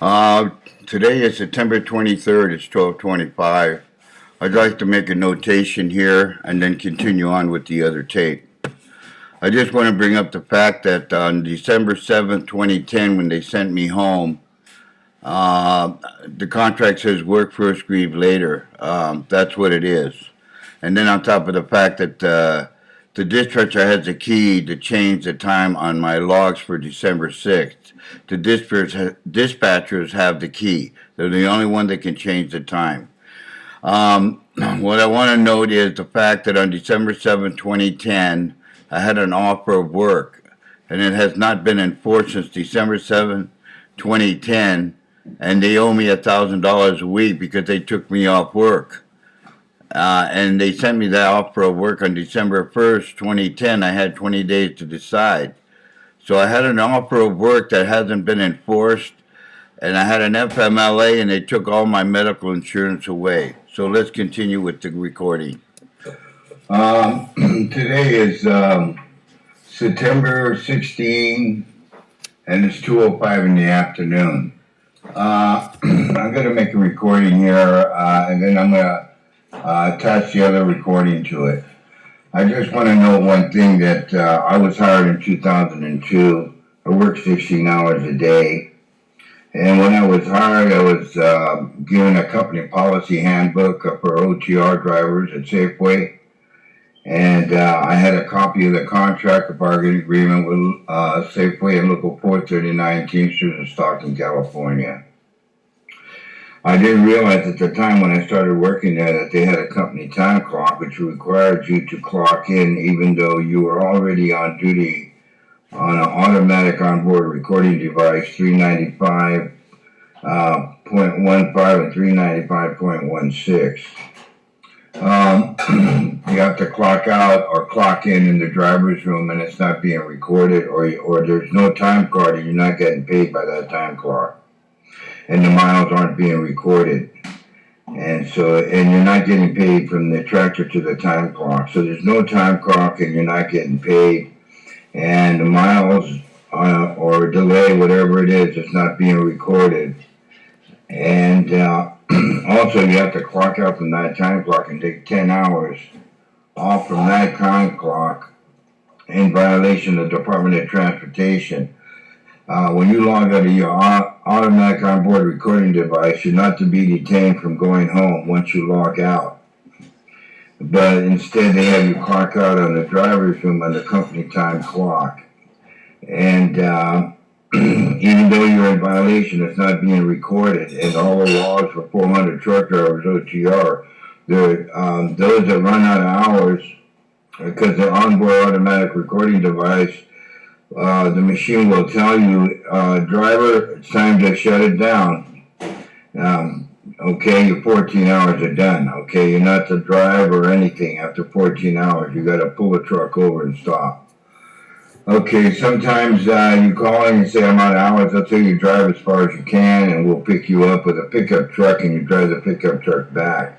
Uh, Today is September 23rd. It's 12:25. I'd like to make a notation here and then continue on with the other tape. I just want to bring up the fact that on December 7th, 2010, when they sent me home, uh, the contract says work first, grieve later. That's what it is. And then on top of the fact that the dispatcher has the key to change the time on my logs for December 6th. The dispatchers have the key. They're the only one that can change the time. What I want to note is the fact that on December 7th, 2010, I had an offer of work, and it has not been enforced since December 7th, 2010, and they owe me $1,000 a week because they took me off work. And they sent me that offer of work on December 1st, 2010. I had 20 days to decide. So I had an offer of work that hasn't been enforced, and I had an FMLA, and they took all my medical insurance away. So let's continue with the recording. Today is September 16, and it's 2:05 in the afternoon. I'm going to make a recording here, and then I'm going to attach the other recording to it. I just want to know one thing, that I was hired in 2002. I worked 16 hours a day. And when I was hired, I was given a company policy handbook for OTR drivers at SAFEWAY. And I had a copy of the contract, of bargaining agreement with SAFEWAY and Local 439 Teamsters in Stockton, California. I didn't realize at the time when I started working there that they had a company time clock, which required you to clock in even though you were already on duty on an automatic onboard recording device, 395.15 and 395.16. You have to clock out or clock in the driver's room, and it's not being recorded, or there's no time card and you're not getting paid by that time clock. And the miles aren't being recorded. And you're not getting paid from the tractor to the time clock. So there's no time clock and you're not getting paid. And the miles or delay, whatever it is, it's not being recorded. And also you have to clock out from that time clock and take 10 hours off from that time clock in violation of the Department of Transportation. When you log out of your automatic onboard recording device, you're not to be detained from going home once you log out. But instead, they have you clock out on the driver's room on the company time clock. And even though you're in violation, it's not being recorded. And all the laws for 400 truck drivers, OTR, those that run out of hours, because they're onboard automatic recording device, the machine will tell you, driver, it's time to shut it down. Okay, your 14 hours are done. Okay, you're not to drive or anything after 14 hours. You got to pull the truck over and stop. Okay, sometimes you call in and say, I'm out of hours. They'll tell you drive as far as you can, and we'll pick you up with a pickup truck, and you drive the pickup truck back.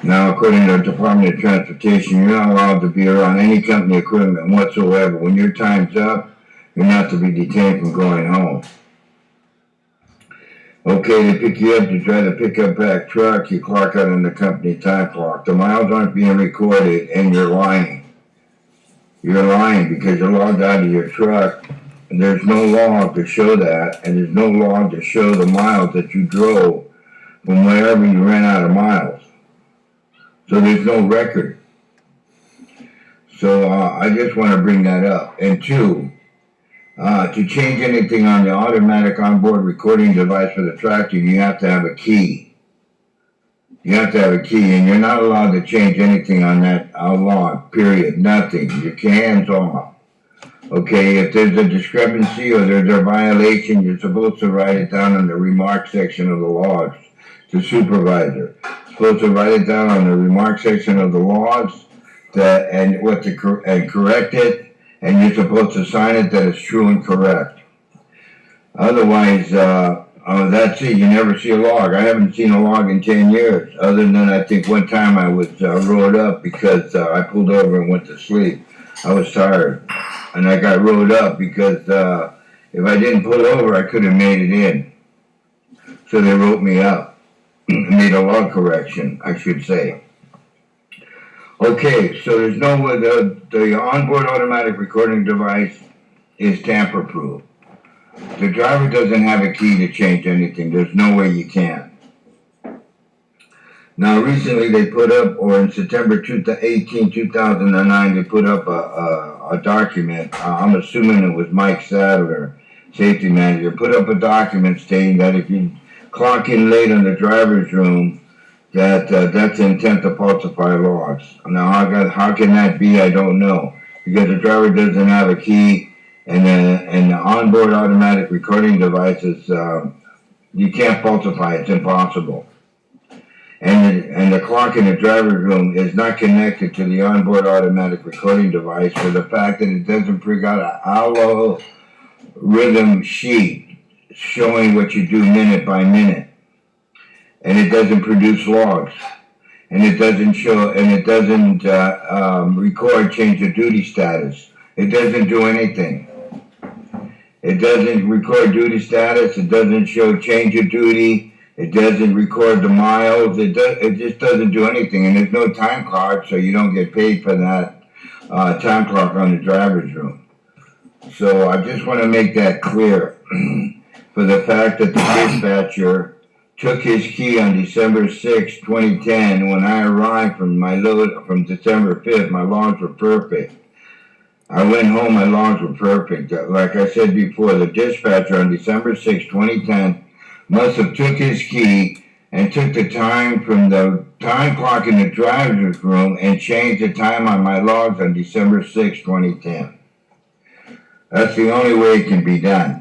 Now, according to the Department of Transportation, you're not allowed to be around any company equipment whatsoever. When your time's up, you're not to be detained from going home. Okay, they pick you up, you drive the pickup back truck, you clock out on the company time clock. The miles aren't being recorded, and you're lying. You're lying because you're logged out of your truck, and there's no log to show that, and there's no log to show the miles that you drove from wherever you ran out of miles. So there's no record. So I just want to bring that up. And two, to change anything on the automatic onboard recording device for the tractor, you have to have a key. You have to have a key, and you're not allowed to change anything on that log, period, nothing. Your hands off. Okay, if there's a discrepancy or there's a violation, you're supposed to write it down in the remarks section of the logs to supervisor. Supposed to write it down on the remark section of the logs and correct it, and you're supposed to sign it that it's true and correct. Otherwise, that's it. You never see a log. I haven't seen a log in 10 years, other than I think one time I was rolled up because I pulled over and went to sleep. I was tired, and I got rolled up because if I didn't pull over, I could have made it in. So they wrote me up, made a log correction, I should say. Okay, so there's no way the onboard automatic recording device is tamper-proof. The driver doesn't have a key to change anything. There's no way you can. Now, recently they put up, or in September 18, 2009, they put up a document. I'm assuming it was Mike Sadler, safety manager, put up a document stating that if you clock in late on the driver's room, that's intent to falsify logs. Now, how can that be? I don't know, because the driver doesn't have a key, and the onboard automatic recording devices, you can't falsify. It's impossible. And the clock in the driver's room is not connected to the onboard automatic recording device for the fact that it doesn't bring out an algorithm sheet showing what you do minute by minute. And it doesn't produce logs. And it doesn't record change of duty status. It doesn't do anything. It doesn't record duty status. It doesn't show change of duty. It doesn't record the miles. It just doesn't do anything. And there's no time clock, so you don't get paid for that time clock on the driver's room. So I just want to make that clear for the fact that the dispatcher took his key on December 6, 2010. When I arrived from December 5th, my logs were perfect. I went home, my logs were perfect. Like I said before, the dispatcher on December 6, 2010, must have took his key and took the time from the time clock in the driver's room and changed the time on my logs on December 6, 2010. That's the only way it can be done.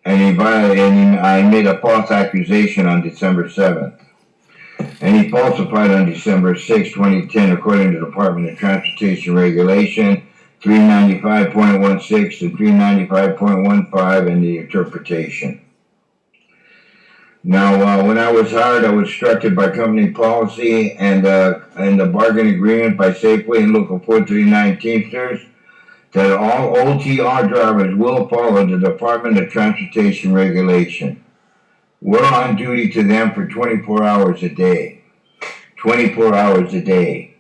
And I made a false accusation on December 7th. And he falsified on December 6, 2010, according to the Department of Transportation Regulation 395.16 and 395.15 and the interpretation. Now, when I was hired, I was instructed by company policy and the bargain agreement by SAFEWAY and Local 439 Teamsters that all OTR drivers will follow the Department of Transportation regulation. We're on duty to them for 24 hours a day. 24 hours a day.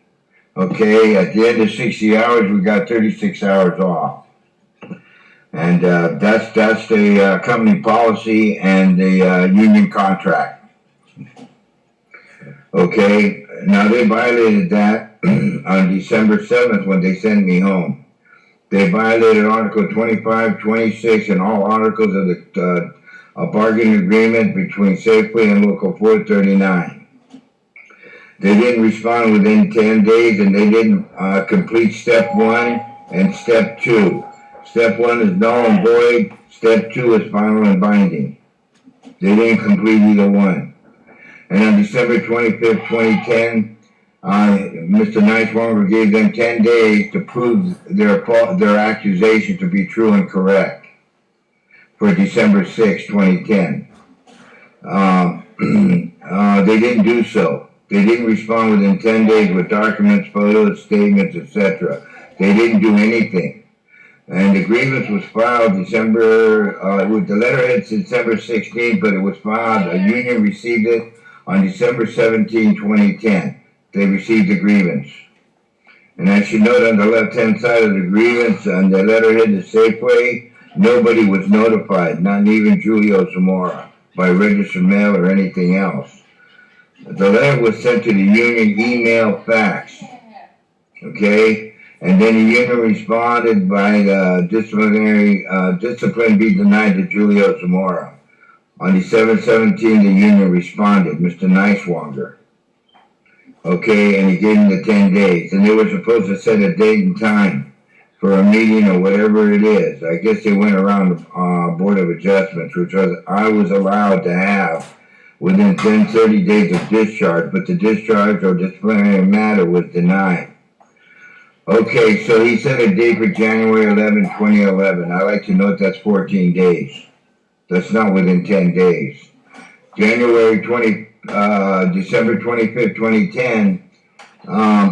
Okay, at the end of 60 hours, we got 36 hours off. And that's the company policy and the union contract. Okay, now they violated that on December 7th when they sent me home. They violated Article 25, 26, and all articles of the bargaining agreement between SAFEWAY and Local 439. They didn't respond within 10 days, and they didn't complete Step 1 and Step 2. Step 1 is null and void. Step 2 is final and binding. They didn't complete either one. And on December 25th, 2010, Mr. Nicewonger gave them 10 days to prove their accusation to be true and correct for December 6, 2010. They didn't do so. They didn't respond within 10 days with documents, photos, statements, etc. They didn't do anything. And the grievance was filed with the letterhead December 16th, but it was filed, a union received it on December 17, 2010. They received the grievance. And I should note on the left-hand side of the grievance, on the letterhead to SAFEWAY, nobody was notified, not even Julio Zamora, by registered mail or anything else. The letter was sent to the union email fax. Okay? And then the union responded by the discipline be denied to Julio Zamora. On December 17, the union responded, Mr. Nicewonger. Okay, and he gave him the 10 days. And they were supposed to set a date and time for a meeting or whatever it is. I guess they went around the Board of Adjustments, which I was allowed to have within 30 days of discharge, but the discharge or disciplinary matter was denied. Okay, so he set a date for January 11, 2011. I like to note that's 14 days. That's not within 10 days. December 25th, 2010,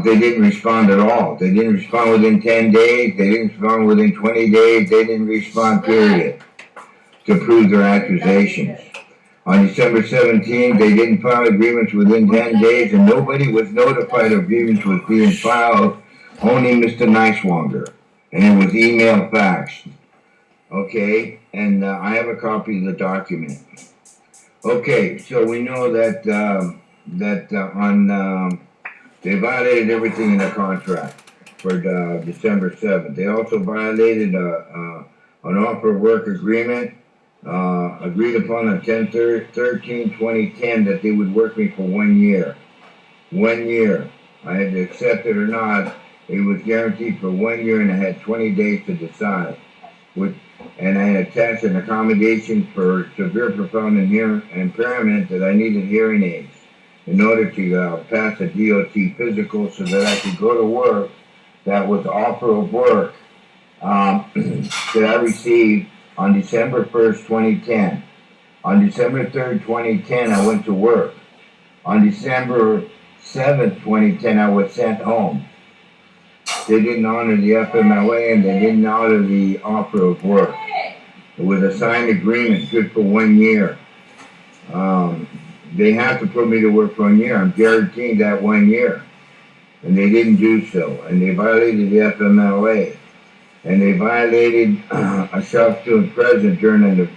they didn't respond at all. They didn't respond within 10 days. They didn't respond within 20 days. They didn't respond, period, to prove their accusations. On December 17th, they didn't file agreements within 10 days, and nobody was notified of agreements was being filed, only Mr. Nicewanger. And it was email faxed. Okay, and I have a copy of the document. Okay, so we know that they violated everything in the contract for December 7th. They also violated an offer of work agreement agreed upon on 10/13/2010 that they would work me for 1 year. 1 year. I had to accept it or not. It was guaranteed for 1 year, and I had 20 days to decide. And I had attached an accommodation for severe profound impairment that I needed hearing aids in order to pass a DOT physical so that I could go to work. That was the offer of work that I received on December 1st, 2010. On December 3rd, 2010, I went to work. On December 7th, 2010, I was sent home. They didn't honor the FMLA, and they didn't honor the offer of work. It was a signed agreement, good for 1 year. They have to put me to work for 1 year. I'm guaranteed that 1 year. And they didn't do so. And they violated the FMLA. And they violated a substitute present during an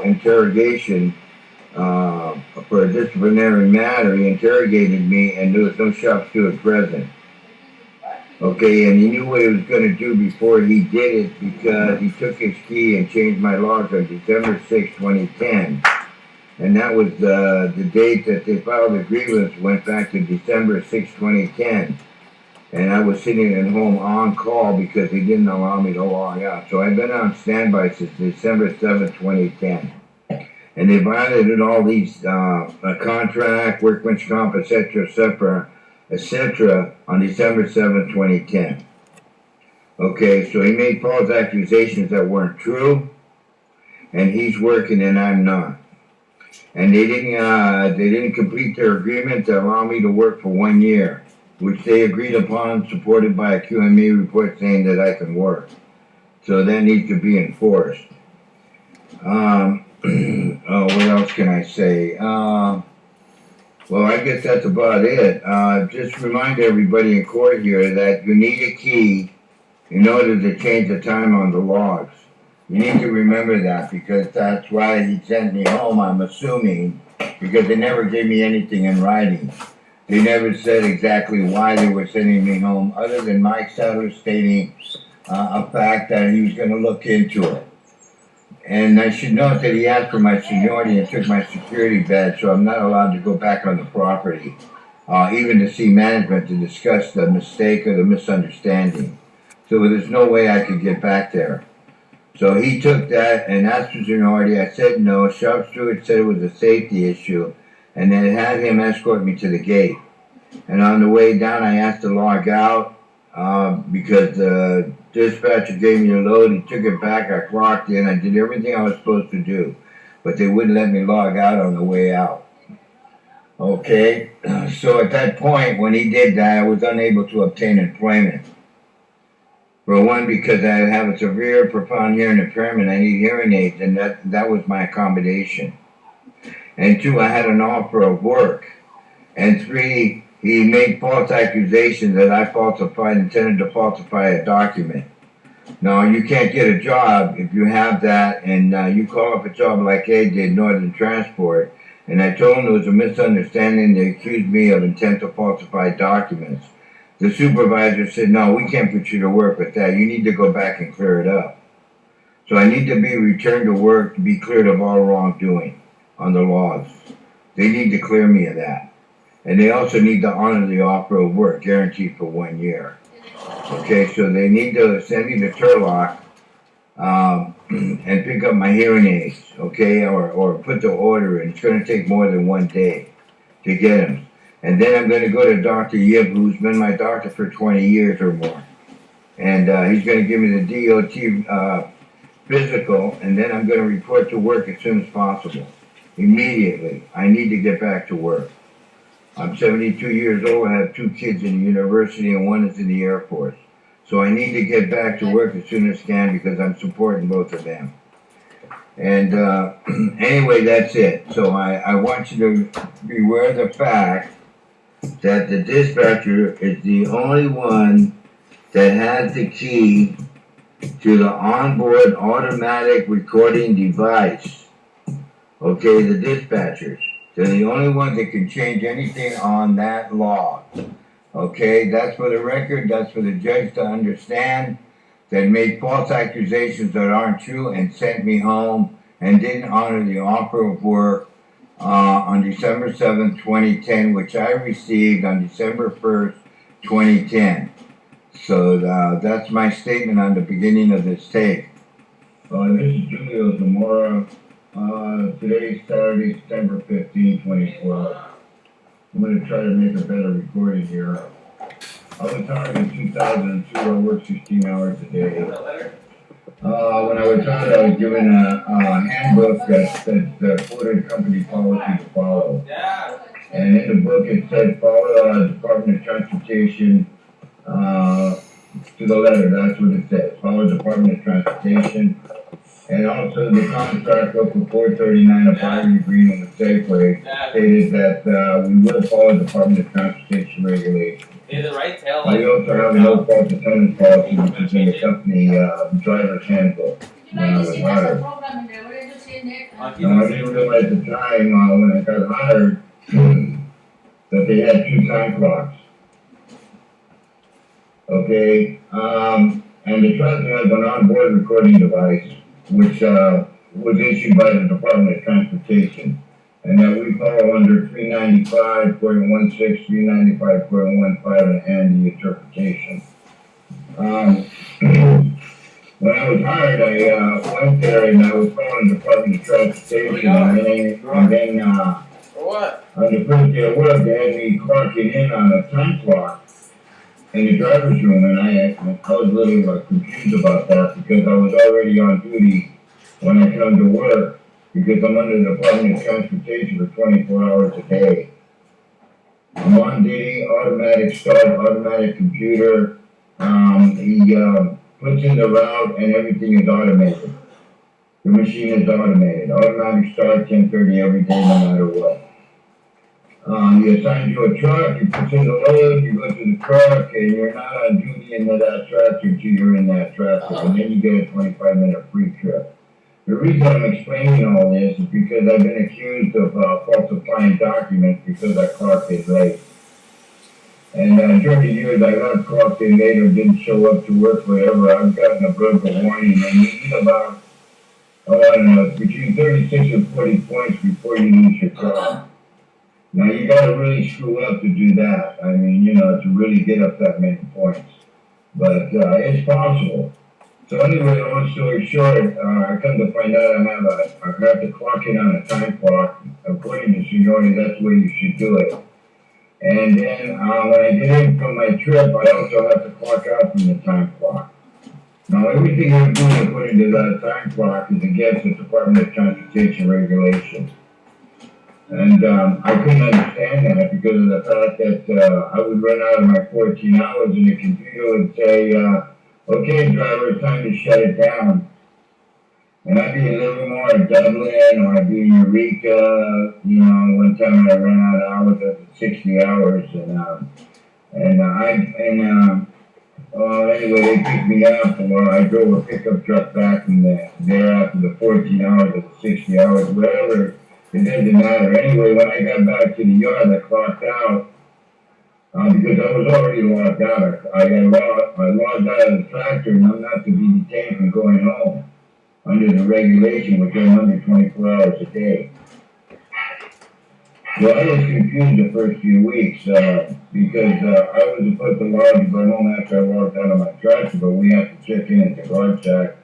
interrogation for a disciplinary matter. He interrogated me, and there was no substitute present. Okay, and he knew what he was going to do before he did it, because he took his key and changed my logs on December 6, 2010. And that was the date that they filed the grievance, went back to December 6, 2010. And I was sitting at home on call because they didn't allow me to log out. So I've been on standby since December 7, 2010. And they violated all these contract, workman's comp, etc., on December 7, 2010. Okay, so he made false accusations that weren't true, and he's working and I'm not. And they didn't complete their agreement to allow me to work for 1 year, which they agreed upon, supported by a QME report saying that I can work. So that needs to be enforced. What else can I say? Well, I guess that's about it. Just remind everybody in court here that you need a key in order to change the time on the logs. You need to remember that, because that's why he sent me home, I'm assuming, because they never gave me anything in writing. They never said exactly why they were sending me home, other than Mike Sadler stating a fact that he was going to look into it. And I should note that he asked for my seniority and took my security badge, so I'm not allowed to go back on the property, even to see management to discuss the mistake or the misunderstanding. So there's no way I could get back there. So he took that and asked for seniority. I said no. Shop steward said it was a safety issue, and then had him escort me to the gate. And on the way down, I asked to log out because the dispatcher gave me a load. He took it back. I clocked in. I did everything I was supposed to do, but they wouldn't let me log out on the way out. Okay, so at that point, when he did that, I was unable to obtain employment. For one, because I have a severe, profound hearing impairment, I need hearing aids, and that was my accommodation. And two, I had an offer of work. And three, he made false accusations that I intended to falsify a document. Now, you can't get a job if you have that, and you call up a job like I did, Northern Transport, and I told them there was a misunderstanding. They accused me of intent to falsify documents. The supervisor said, no, we can't put you to work with that. You need to go back and clear it up. So I need to be returned to work to be cleared of all wrongdoing on the laws. They need to clear me of that. And they also need to honor the offer of work, guaranteed for 1 year. Okay, so they need to send me to Turlock and pick up my hearing aids, okay, or put the order in. It's going to take more than 1 day to get them. And then I'm going to go to Dr. Yip, who's been my doctor for 20 years or more. And he's going to give me the DOT physical, and then I'm going to report to work as soon as possible. Immediately. I need to get back to work. I'm 72 years old. I have 2 kids in the university, and 1 is in the Air Force. So I need to get back to work as soon as I can, because I'm supporting both of them. And anyway, that's it. So I want you to beware the fact that the dispatcher is the only one that has the key to the onboard automatic recording device. Okay, the dispatchers. They're the only ones that can change anything on that log. Okay, that's for the record, that's for the judge to understand, that made false accusations that aren't true and sent me home and didn't honor the offer of work on December 7th, 2010, which I received on December 1st, 2010. So that's my statement on the beginning of this tape. This is Julio Zamora. Today's Saturday, September 15, 2012. I'm going to try to make a better recording here. I was hired in 2002. I worked 16 hours a day. When I was hired, I was given a handbook that quoted company policy to follow. And in the book, it said follow Department of Transportation to the letter. That's what it said. Follow Department of Transportation. And also the contract book for 439 of hiring agreement with SAFEWAY stated that we will follow Department of Transportation regulations. I also have a no fault attendance policy, which is in the company driver's handbook when I was hired. Now, I didn't realize at the time when I got hired that they had 2 time clocks. Okay, and the truck has an onboard recording device, which was issued by the Department of Transportation, and that we follow under 395.16, 395.15, and the interpretation. When I was hired, I went there and I was following the Department of Transportation, and then on the first day of work, they had me clocking in on a time clock in the driver's room, and I was a little confused about that because I was already on duty when I come to work because I'm under the Department of Transportation for 24 hours a day. I'm on duty, automatic start, automatic computer. He puts in the route and everything is automated. The machine is automated. Automatic start, 10:30 every day, no matter what. He assigns you a truck, you put in the load, you go to the truck, and you're not on duty into that tractor until you're in that tractor, and then you get a 25-minute free trip. The reason I'm explaining all this is because I've been accused of falsifying documents because I clocked in late. And during the years I got clocked in late or didn't show up to work, whatever, I've gotten a verbal warning, and you get about, I don't know, between 36 and 40 points before you lose your job. Now, you got to really screw up to do that. I mean, to really get up that many points. But it's possible. So anyway, long story short, I come to find out I have to clock in on a time clock. According to seniority, that's the way you should do it. And then when I get in from my trip, I also have to clock out from the time clock. Now, everything I'm doing according to that time clock is against the Department of Transportation regulations. And I couldn't understand that because of the fact that I would run out of my 14 hours and the computer would say, okay, driver, it's time to shut it down. And I'd be in Livermore or Dublin or I'd be in Eureka. One time I ran out of hours after 60 hours. Anyway, they picked me up and I drove a pickup truck back from there after the 14 hours or the 60 hours, whatever. It doesn't matter. Anyway, when I got back to the yard, I clocked out because I was already logged out. I logged out of the tractor, and I'm not to be detained from going home under the regulation, which I'm under 24 hours a day. Well, I was confused the first few weeks because I was supposed to log and go home after I logged out of my tractor, but we have to check in at the guard shack.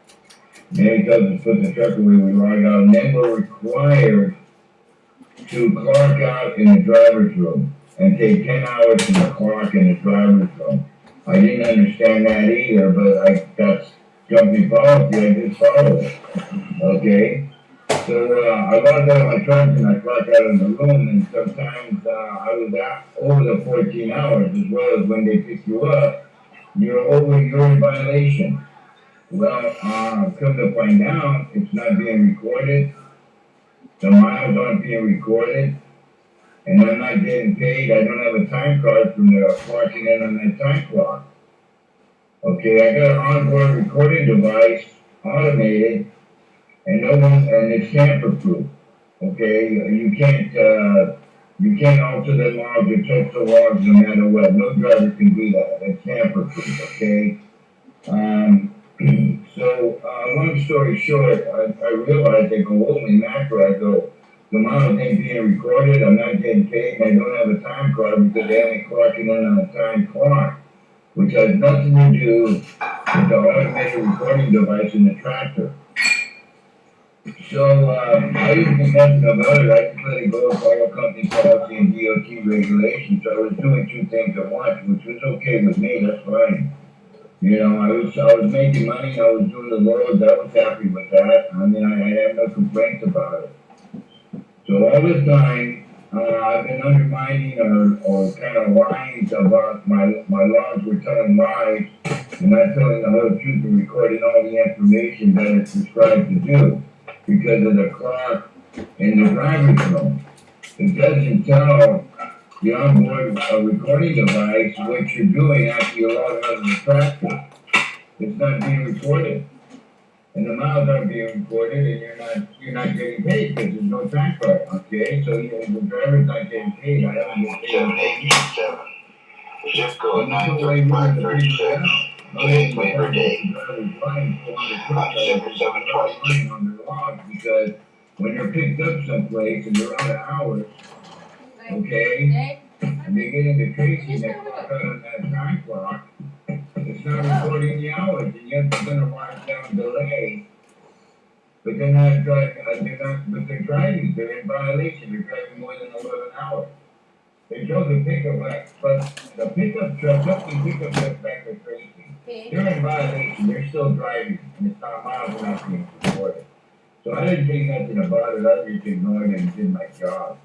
Then he tells us to put the truck away, we log out, and then we're required to clock out in the driver's room and take 10 hours from the clock in the driver's room. I didn't understand that either, but that's company policy. I just followed it. Okay? So I logged out of my truck and I clocked out in the room, and sometimes I was out over the 14 hours, as well as when they pick you up, you're in violation. Well, come to find out, it's not being recorded. The miles aren't being recorded, and I'm not getting paid. I don't have a time card from the clocking in on that time clock. Okay, I got an onboard recording device, automated, and no one, and it's tamper-proof. Okay, you can't alter the logs or touch the logs no matter what. No driver can do that. It's tamper-proof. Okay. Long story short, I realized I go, holy mackerel, I go, the amount of things being recorded, I'm not getting paid, and I don't have a time card because they only clocking in on a time clock, which has nothing to do with the automated recording device in the tractor. So, I didn't think nothing about it. I just let it go with all company policy and DOT regulations. So I was doing two things at once, which was okay with me, that's fine. You know, I was making money, I was doing the loads, I was happy with that. I mean, I had no complaints about it. So all this time, I've been undermining or kind of lying about my logs were telling lies and not telling the whole truth and recording all the information that it's prescribed to do because of the clock in the driver's room. It doesn't tell the onboard recording device what you're doing after you log out of the tractor. It's not being recorded. And the miles aren't being recorded and you're not getting paid because there's no time card. Okay, so the driver's not getting paid. I don't get paid. 7887. Zip code 93537. Today's Labor Day. On December 7/22. On their logs because when they're picked up someplace and they're out of hours, okay, and they get into Tracy and they clock out on that time clock, it's not recording the hours, and yet they're gonna mark down delay. But they're not driving, but they're driving, they're in violation, they're driving more than 11 hours. They show the pickup, but the pickup truck, something pickup truck back to Tracy. They're in violation, they're still driving, and it's not miles not being recorded. So I didn't think nothing about it, I just ignored it and did my job.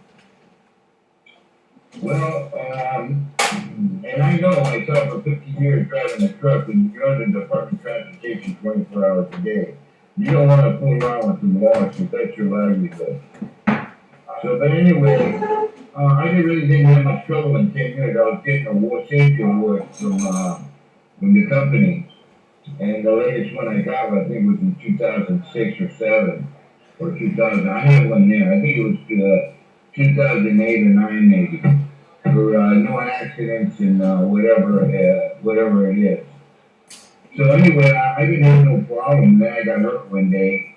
Well, and I know myself for 50 years driving a truck, and you're under the Department of Transportation 24 hours a day. You don't want to fool around with some laws because that's your livelihood. So, but anyway, I didn't have much trouble in 10 years. I was getting a safety award from the company. And the latest one I got, I think, was in 2006 or 7 or 2000. I had one there. I think it was 2008 or 9 maybe. For no accidents and whatever it is. So anyway, I didn't have no problem. Then I got hurt one day.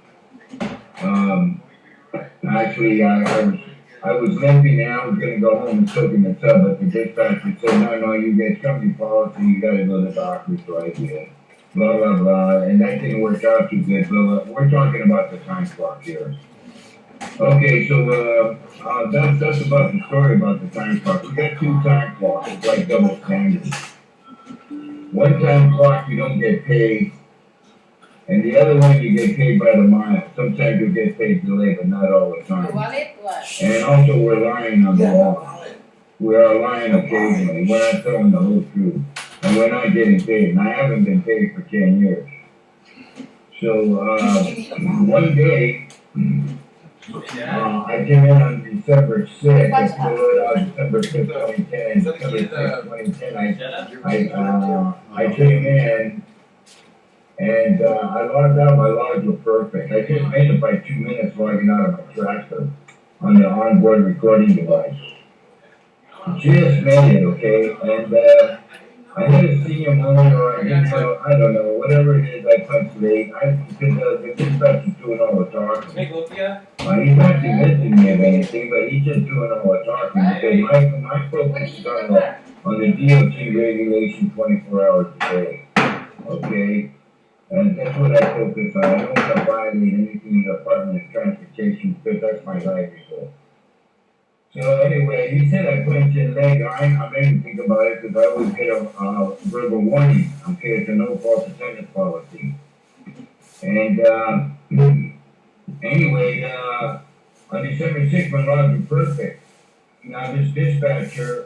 Actually, I was limping and I was going to go home and soak in the tub, but the dispatcher said, no, you get company policy, you got to go to the doctor, so I did. Blah, blah, blah. And that didn't work out too good. But we're talking about the time clock here. Okay, so that's about the story about the time clock. We got two time clocks. It's like double standard. One time clock you don't get paid, and the other one you get paid by the mile. Sometimes you get paid delayed, but not all the time. And also we're lying on the law. We are lying occasionally. We're not telling the whole truth, and we're not getting paid. And I haven't been paid for 10 years. So one day. I came in on December 6th, December 5th, 2010, December 6th, 2010, I came in, and I logged out, my logs were perfect. I just made it by 2 minutes logging out of my tractor on the onboard recording device. Just made it, okay, and I had a senior moment, or I don't know, whatever it is, I punched late. Because the dispatcher's doing all the talking. He's not convincing me of anything, but he's just doing all the talking. Because my focus is on the DOT regulation 24 hours a day. Okay? And that's what I focus on. I don't want to violate anything in the Department of Transportation because that's my livelihood. So anyway, he said I punched in late. I didn't think about it because I always get a verbal warning. Okay, it's a no fault attendance policy. And anyway, on December 6th, my logs were perfect. Now this dispatcher,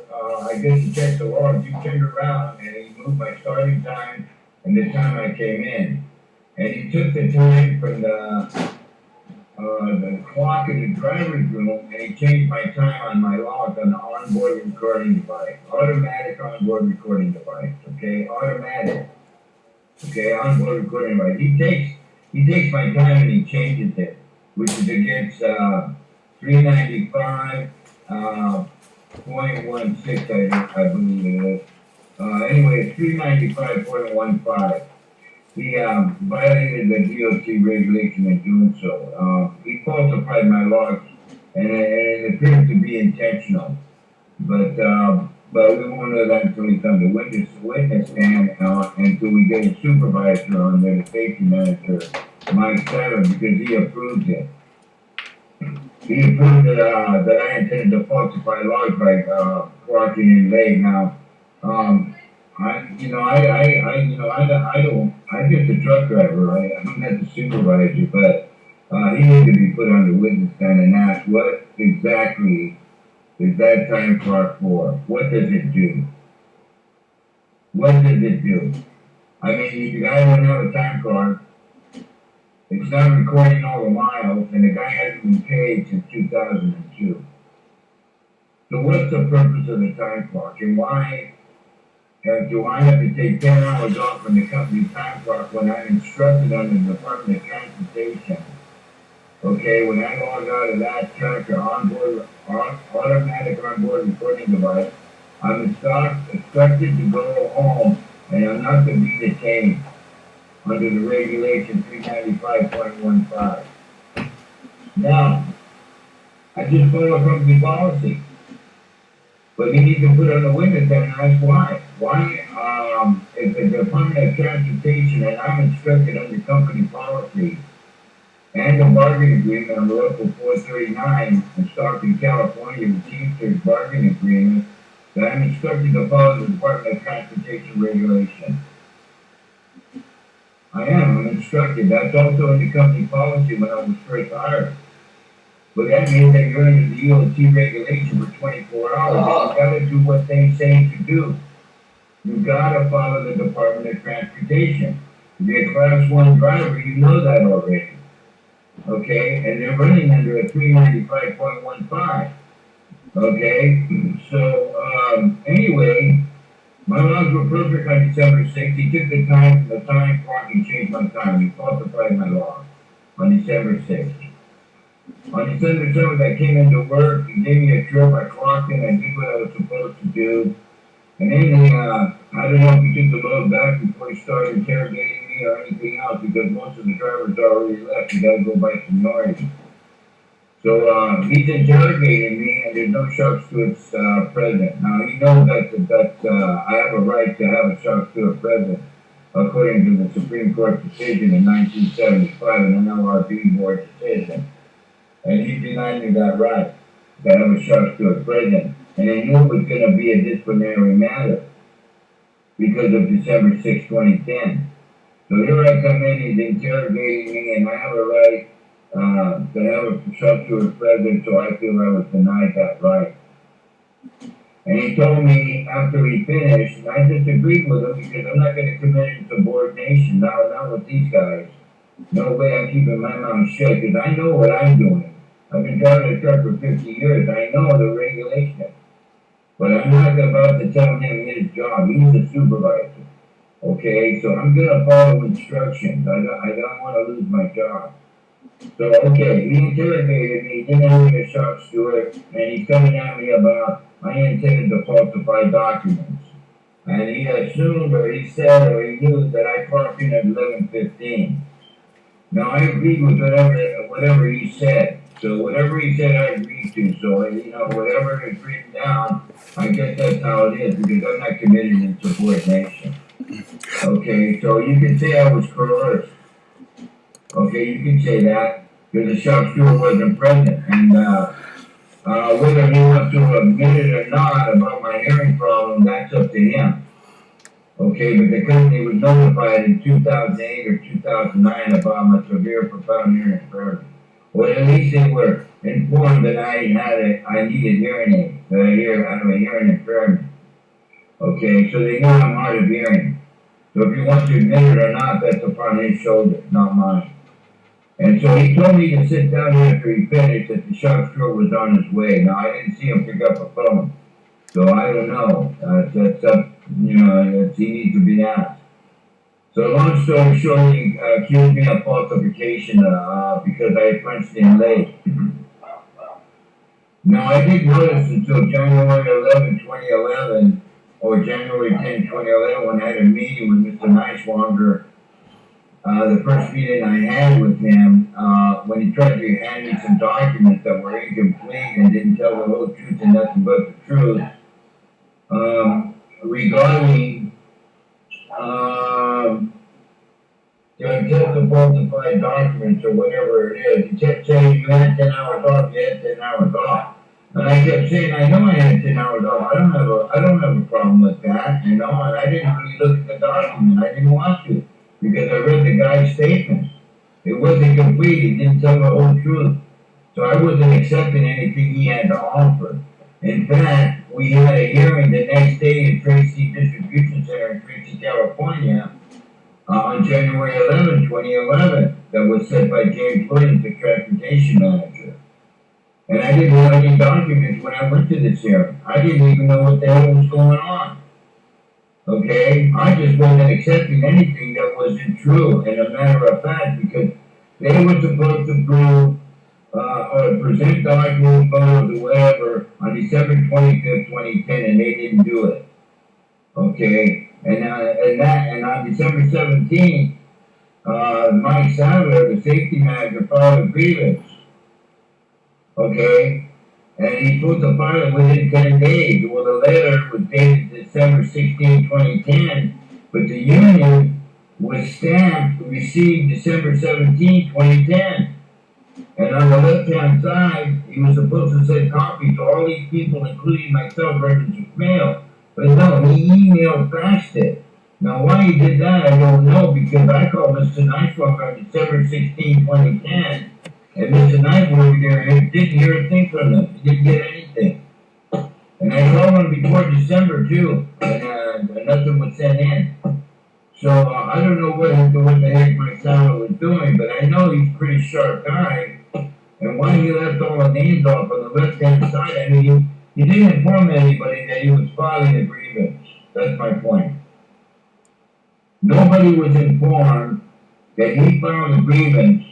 I guess he checked the logs. He turned around and he moved my starting time and the time I came in. And he took the time from the clock in the driver's room, and he changed my time on my log on the onboard recording device. Automatic onboard recording device, okay? Automatic. Okay, onboard recording device. He takes my time and he changes it, which is against 395 .16, I believe it is. Anyway, it's 395.15. He violated the DOT regulation in doing so. He falsified my logs, and it appears to be intentional. But we won't know that until he comes to witness stand, until we get a supervisor on there, the safety manager, Mike Sadler, because he approved it. He approved that I intended to falsify logs by clocking in late. Now, I'm just a truck driver. I'm not the supervisor, but he needs to be put on the witness stand and asked what exactly is that time clock for? What does it do? What does it do? I mean, the guy doesn't have a time clock. It's not recording all the miles, and the guy hasn't been paid since 2002. So what's the purpose of the time clock, and why do I have to take 10 hours off from the company time clock when I'm instructed under the Department of Transportation? Okay, when I log out of that tracker automatic onboard recording device, I'm instructed to go home, and I'm not to be detained under the regulation 395.15. Now, I just follow company policy. But you need to put on the witness and ask why. Why, if the Department of Transportation, and I'm instructed under company policy and the bargaining agreement on Local 439 in Stockton, California, the Teamsters bargaining agreement, that I'm instructed to follow the Department of Transportation regulation. I'm instructed. That's also in the company policy when I was first hired. But that means that you're under the DOT regulation for 24 hours. You've got to do what they say to do. You've got to follow the Department of Transportation. If you're a Class 1 driver, you know that already. Okay? And they're running under a 395.15. Okay? So, anyway, my logs were perfect on December 6th. He took the time from the time clock and changed my time. He falsified my log on December 6th. On December 7th, I came into work. He gave me a trip. I clocked in. I did what I was supposed to do. And then I don't know if he took the load back before he started interrogating me or anything else, because most of the drivers already left. You got to go by seniority. So he's interrogating me, and there's no shock steward present. Now, he knows that I have a right to have a shock steward present, according to the Supreme Court decision in 1975 and an LRB board decision. And he denied me that right, to have a shock steward present. And I knew it was going to be a disciplinary matter because of December 6, 2010. So here I come in, he's interrogating me, and I have a right to have a shock steward present, so I feel I was denied that right. And he told me after he finished, and I disagreed with him because I'm not going to commit insubordination, not with these guys. No way I'm keeping my mouth shut, because I know what I'm doing. I've been driving a truck for 50 years. I know the regulation. But I'm not about to tell him his job. He's a supervisor. Okay, so I'm going to follow instructions. I don't want to lose my job. So, okay, he interrogated me, didn't have me a shock steward, and he's coming at me about I intended to falsify documents. And he assumed, or he said, or he knew that I clocked in at 11:15. Now, I agreed with whatever he said. So whatever he said, I agreed to. So, whatever is written down, I guess that's how it is, because I'm not committed insubordination. Okay, so you can say I was coerced. Okay, you can say that, because the shock steward wasn't present. And whether he wants to admit it or not about my hearing problem, that's up to him. Okay, but the company was notified in 2008 or 2009 about my severe profound hearing impairment. Or at least they were informed that I needed hearing aids, that I have a hearing impairment. Okay, so they knew I'm hard of hearing. So if he wants to admit it or not, that's upon his shoulder, not mine. And so he told me to sit down after he finished that the shop steward was on his way. Now, I didn't see him pick up a phone, so I don't know. That's up, he needs to be asked. So long story short, he accused me of falsification because I punched in late. Now, I didn't notice until January 11, 2011, or January 10, 2011, when I had a meeting with Mr. Neiswanger. The first meeting I had with him, when he tried to hand me some documents that were incomplete and didn't tell the whole truth and nothing but the truth, regarding the falsified documents or whatever it is. He kept saying, you had 10 hours off, you had 10 hours off. And I kept saying, I know I had 10 hours off. I don't have a problem with that, and I didn't really look at the document. I didn't want to, because I read the guy's statement. It wasn't complete. He didn't tell the whole truth. So I wasn't accepting anything he had to offer. In fact, we had a hearing the next day at Tracy Distribution Center in Tracy, California, on January 11, 2011, that was set by James Williams, the transportation manager. And I didn't have any documents when I went to this hearing. I didn't even know what the hell was going on. Okay? I just wasn't accepting anything that wasn't true, and a matter of fact, because they were supposed to prove or present documents, photos, or whatever on December 25th, 2010, and they didn't do it. Okay? And on December 17th, Mike Sadler, the safety manager, filed a grievance. Okay? And he's supposed to file it within 10 days. Well, the letter was dated December 16, 2010, but the union was stamped, received December 17, 2010. And on the left-hand side, he was supposed to send copies to all these people, including myself, registered mail. But no, he emailed faxed it. Now, why he did that, I don't know, because I called Mr. Neiswanger on December 16, 2010, and Mr. Neiswanger didn't hear a thing from him. He didn't get anything. And I called him before December, too, and nothing was sent in. So I don't know what the heck my son was doing, but I know he's a pretty sharp guy. And why he left all the names off on the left-hand side, I mean, he didn't inform anybody that he was filing a grievance. That's my point. Nobody was informed that he filed a grievance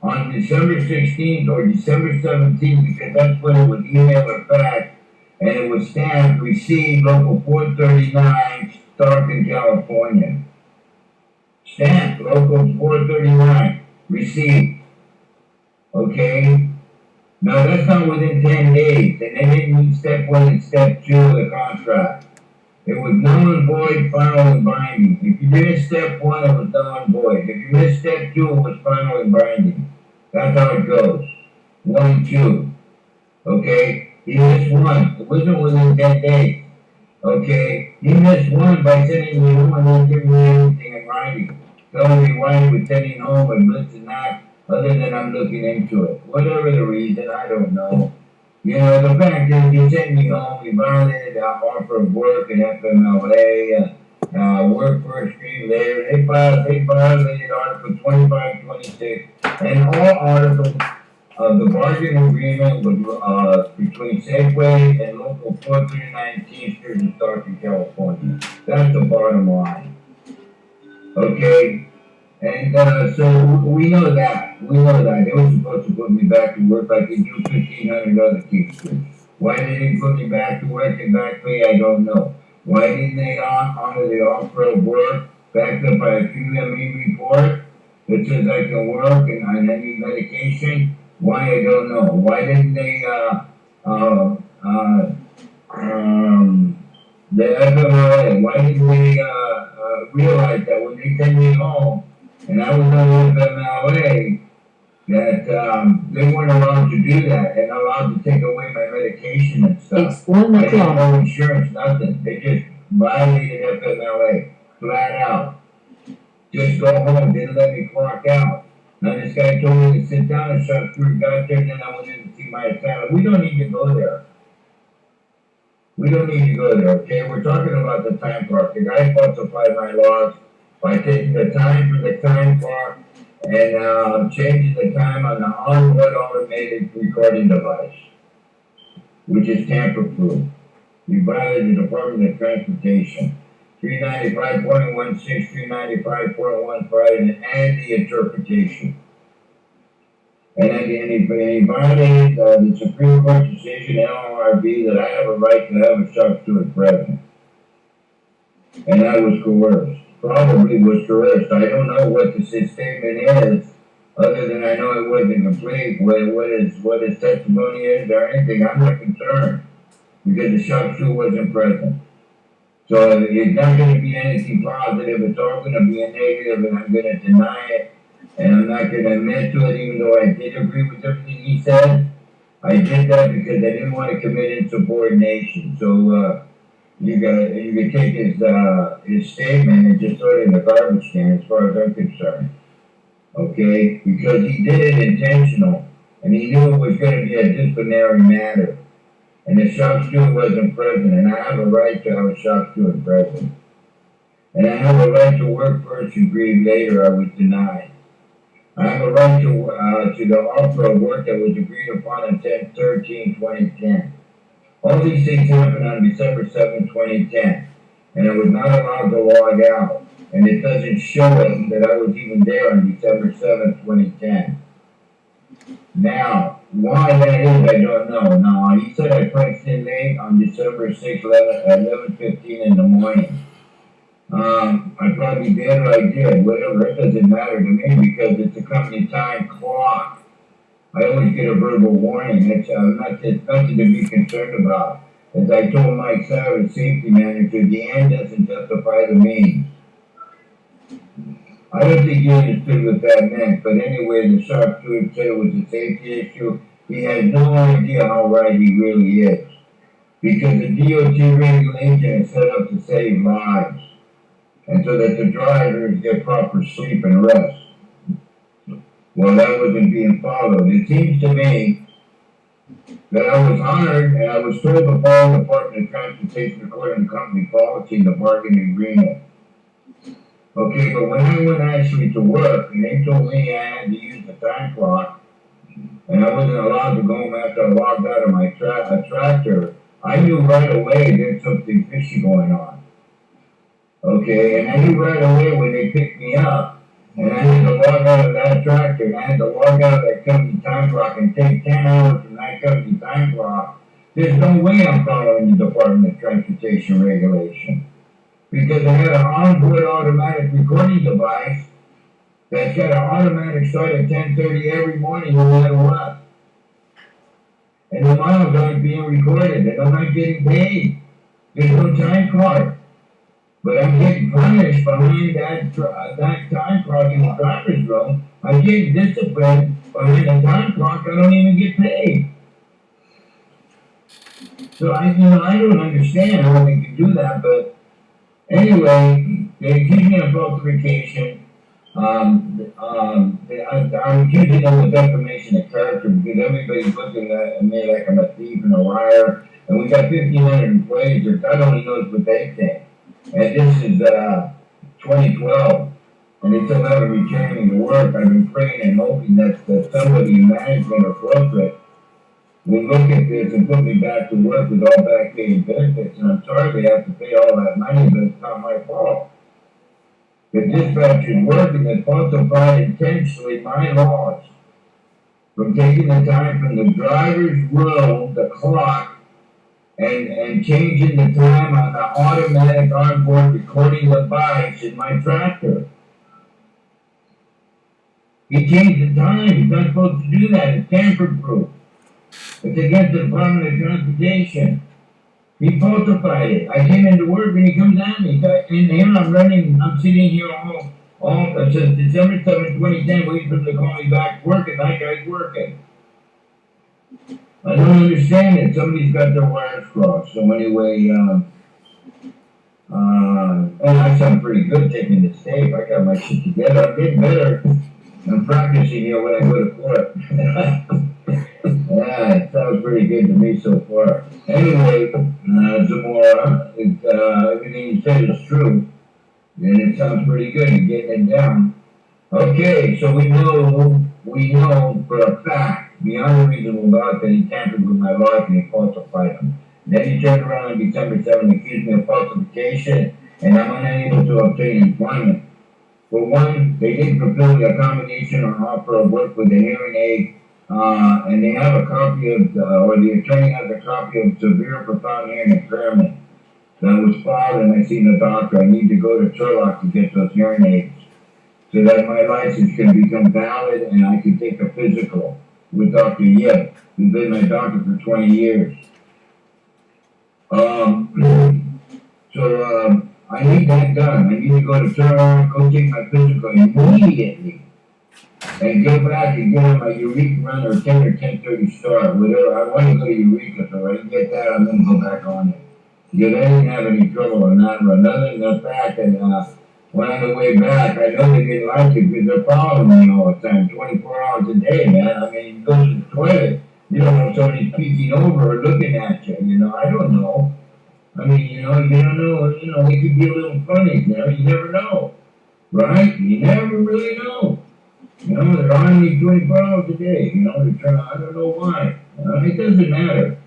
on December 16th or December 17th, because that's when it was emailed or faxed, and it was stamped, received, local 439, Stockton, California. Stamped, local 439, received. Okay? Now, that's not within 10 days, and they didn't meet step 1 and step 2 of the contract. It was null and void, final and binding. If you missed step 1, it was null and void. If you missed step 2, it was final and binding. That's how it goes. 1 and 2. Okay? He missed 1. It wasn't within 10 days. Okay? He missed 1 by sending me home and not giving me anything in writing. Telling me why he was sending home and this and that, other than I'm looking into it. Whatever the reason, I don't know. The fact is, you sent me home, you violated the offer of work in FMLA, work for a street later. They violated Article 25, 26, and all articles of the bargaining agreement between SAFEWAY and Local 439 Teamsters in Stockton, California. That's the bottom line. Okay? And so we know that. They were supposed to put me back to work like they do 1,500 other Teamsters. Why they didn't put me back to work and back pay, I don't know. Why didn't they honor the offer of work backed up by a QME report that says I can work and I need medication? Why, I don't know. Why didn't they, the FMLA, why didn't they realize that when they sent me home and I was on FMLA, that they weren't allowed to do that and allowed to take away my medication and stuff. It's 1 I didn't o'clock. know insurance, nothing. They just violated FMLA, flat out. Just go home, didn't let me clock out. Now this guy told me to sit down and shut through, got there, then I went in to see my attendant. We don't need to go there. We don't need to go there, okay? We're talking about the time clock. The guy falsified my logs. by taking the time from the time clock and changing the time on the onboard automated recording device, which is tamper-proof. We violated the Department of Transportation. 395.16, 395.15, and the interpretation. And he violated the Supreme Court decision, LRB, that I have a right to have a shop steward present. And I was coerced. Probably was coerced. I don't know what the statement is, other than I know it wasn't complete. What his testimony is or anything, I'm not concerned, because the shop steward wasn't present. So it's not going to be anything positive. It's all going to be a negative, and I'm going to deny it. And I'm not going to admit to it, even though I did agree with everything he said. I did that because I didn't want to commit insubordination. So you can take his statement and just throw it in the garbage can, as far as I'm concerned. Okay, because he did it intentional, and he knew it was going to be a disciplinary matter. And the shop steward wasn't present, and I have a right to have a shop steward present. And I have a right to work first and grieve later. I was denied. I have a right to the offer of work that was agreed upon on 10/13/2010. All these things happened on December 7, 2010, and I was not allowed to log out. And it doesn't show it that I was even there on December 7, 2010. Now, why that is, I don't know. Now, he said I punched in late on December 6, 11:15 in the morning. I probably did or I did, whatever, it doesn't matter to me because it's a company time clock. I always get a verbal warning. It's nothing to be concerned about. As I told Mike Savage, safety manager, the end doesn't justify the means. I don't think he understood what that meant, but anyway, the shop steward said it was a safety issue. He has no idea how right he really is. Because the DOT regulation is set up to save lives, and so that the drivers get proper sleep and rest. Well, that wasn't being followed. It seems to me that I was honored and I was told to follow the Department of Transportation according to company policy and the bargaining agreement. Okay, but when I went actually to work and they told me I had to use the time clock and I wasn't allowed to go home after I logged out of my tractor, I knew right away there's something fishy going on. Okay, and I knew right away when they picked me up and I had to log out of that tractor and I had to log out of that company time clock and take 10 hours from that company time clock, there's no way I'm following the Department of Transportation regulation. Because I had an onboard automatic recording device that's got an automatic start at 10:30 every morning no matter what. And the miles aren't being recorded and I'm not getting paid. There's no time card. But I'm getting punished behind that time clock in the driver's room. I'm getting disciplined behind the time clock. I don't even get paid. So I don't understand how they can do that, but anyway, they accused me of falsification. I'm accusing them of defamation of character because everybody's looking at me like I'm a thief and a liar. And we got 1,500 employees, or God only knows what they think. And this is 2012, and they still haven't returned to work. I've been praying and hoping that somebody in management or corporate will look at this and put me back to work with all back pay and benefits. And I'm sorry they have to pay all that money, but it's not my fault. The dispatcher's working has falsified intentionally my laws from taking the time from the driver's room, the clock, and changing the time on the automatic onboard recording device in my tractor. He changed the time. He's not supposed to do that. It's tamper-proof. It's against the Department of Transportation. He falsified it. I came into work and he comes at me. And here I'm sitting here all since December 7, 2010, waiting for him to call me back working. That guy's working. I don't understand it. Somebody's got their wires crossed. So anyway, and I sound pretty good taking this tape. I got my shit together. I'm getting better. I'm practicing here when I go to court. Yeah, it sounds pretty good to me so far. Anyway, Zamora, everything you said is true. then it sounds pretty good in getting it down. Okay, so we know for a fact, beyond a reasonable doubt, that he tampered with my life and he falsified them. Then he turned around on December 7th and accused me of falsification, and I'm unable to obtain employment. For one, they didn't fulfill the accommodation or offer of work with a hearing aid, and they have a copy of, or the attorney has a copy of severe profound hearing impairment that was filed, and I seen the doctor. I need to go to Turlock to get those hearing aids so that my license can become valid and I can take a physical with Dr. Yip, who's been my doctor for 20 years. I need that done. I need to go to Turlock, go take my physical immediately, and go back and get on my Eureka run or 10 or 10:30 start, whatever. I want to go to Eureka, so I can get that, I'm going to go back on it. Because I didn't have any trouble on that run, other than the fact that when on the way back, I know they didn't like it because they're following me all the time, 24 hours a day, man. I mean, you go to the toilet, you don't know if somebody's peeking over or looking at you, I don't know. I mean, you don't know, it could be a little funny, you never know, right? You never really know. They're on me 24 hours a day, they're trying, I don't know why. It doesn't matter,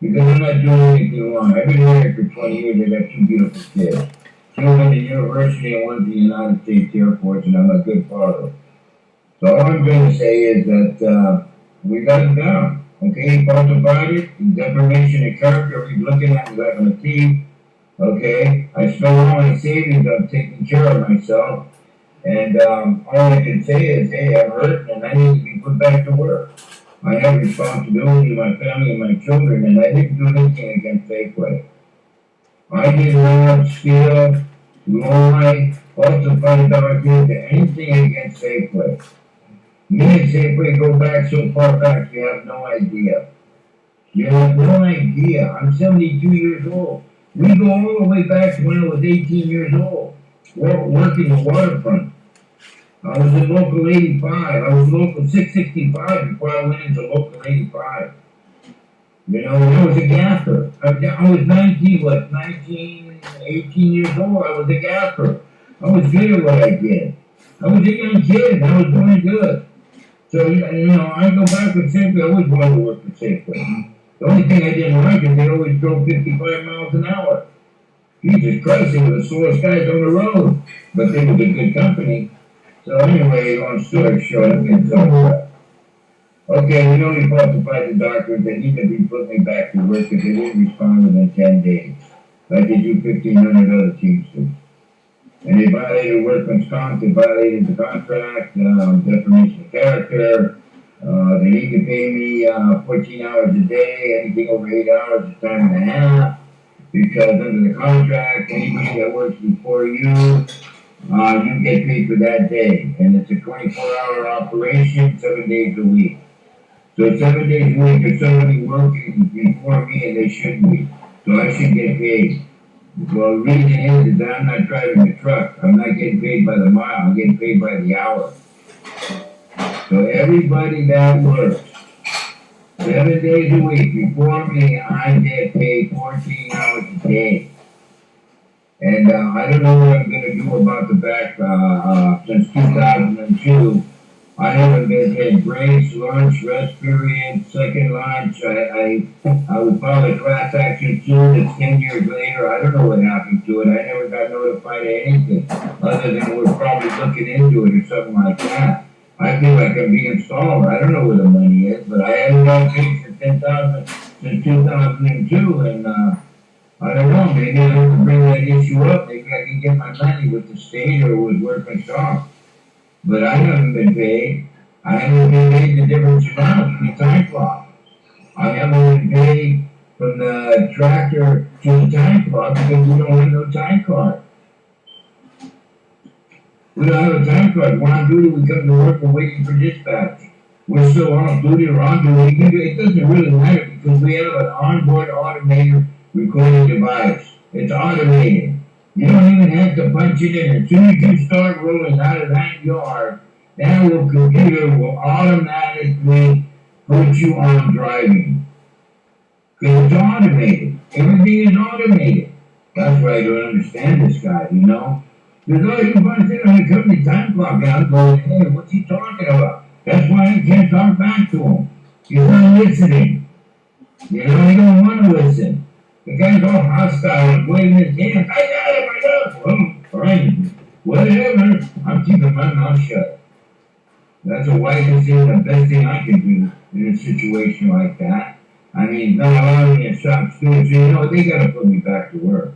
because I'm not doing anything wrong. I've been here for 20 years, I got 2 beautiful kids. 2 in the university and 1 in the United States Air Force, and I'm a good father. So all I'm going to say is that we got him down. Okay, he falsified it, defamation of character, he's looking at me like I'm a thief. Okay, I spent all my savings on taking care of myself, and all I can say is, hey, I'm hurt and I need to be put back to work. I have responsibility to my family and my children, and I didn't do anything against SAFEWAY. I did not steal, lie, falsify documents, anything against SAFEWAY. Me and SAFEWAY go back so far back, you have no idea. You have no idea. I'm 72 years old. We go all the way back to when I was 18 years old, working the waterfront. I was in Local 85. I was Local 665 before I went into Local 85. I was a gaffer. I was 18 years old. I was a gaffer. I was good at what I did. I was a young kid. I was doing good. So, I go back with SAFEWAY. I always wanted to work with SAFEWAY. The only thing I didn't like is they always drove 55 miles an hour. Jesus Christ, they were the slowest guys on the road. But they were a good company. So anyway, long story short, I'm getting somewhere. Okay, we know he falsified the documents. They need to be putting me back to work because they didn't respond within 10 days. Like they do 1,500 other teamsters. And they violated workman's comp, they violated the contract, defamation of character. They need to pay me 14 hours a day, anything over 8 hours is time and a half. Because under the contract, anybody that works before you get paid for that day. And it's a 24-hour operation, 7 days a week. So 7 days a week, there's somebody working before me and they shouldn't be. So I should get paid. Well, the reason is that I'm not driving the truck. I'm not getting paid by the mile. I'm getting paid by the hour. So everybody that works 7 days a week before me, I get paid 14 hours a day. And I don't know what I'm going to do about the back. Since 2002, I haven't been paid breaks, lunch, rest period, second lunch. I would file a class action suit. It's 10 years later. I don't know what happened to it. I never got notified of anything other than we're probably looking into it or something like that. I feel like I'm being stalled. I don't know where the money is, but I haven't got paid for $10,000 since 2002, and I don't know. Maybe I have to bring that issue up. Maybe I can get my money with the state or with workman's comp. But I haven't been paid. I haven't been paid the difference amount from the time clock. I haven't been paid from the tractor to the time clock because we don't have no time card. We don't have a time card. We're on duty, we come to work, we're waiting for dispatch. We're still off duty or on duty. It doesn't really matter because we have an onboard automated recording device. It's automated. You don't even have to punch it in. As soon as you start rolling out of that yard, that computer will automatically put you on driving. Because it's automated. Everything is automated. That's why I don't understand this guy, Because all you bunch in on the company time clock out going, hey, what's he talking about? That's why I can't talk back to him. He's not listening. You know, he don't want to listen. The guy's all hostile, waving his hands. I got it. Well, fine. Whatever. I'm keeping my mouth shut. That's a wise decision, the best thing I can do in a situation like that. I mean, he's not allowing me to shop steward, so you know, they gotta put me back to work.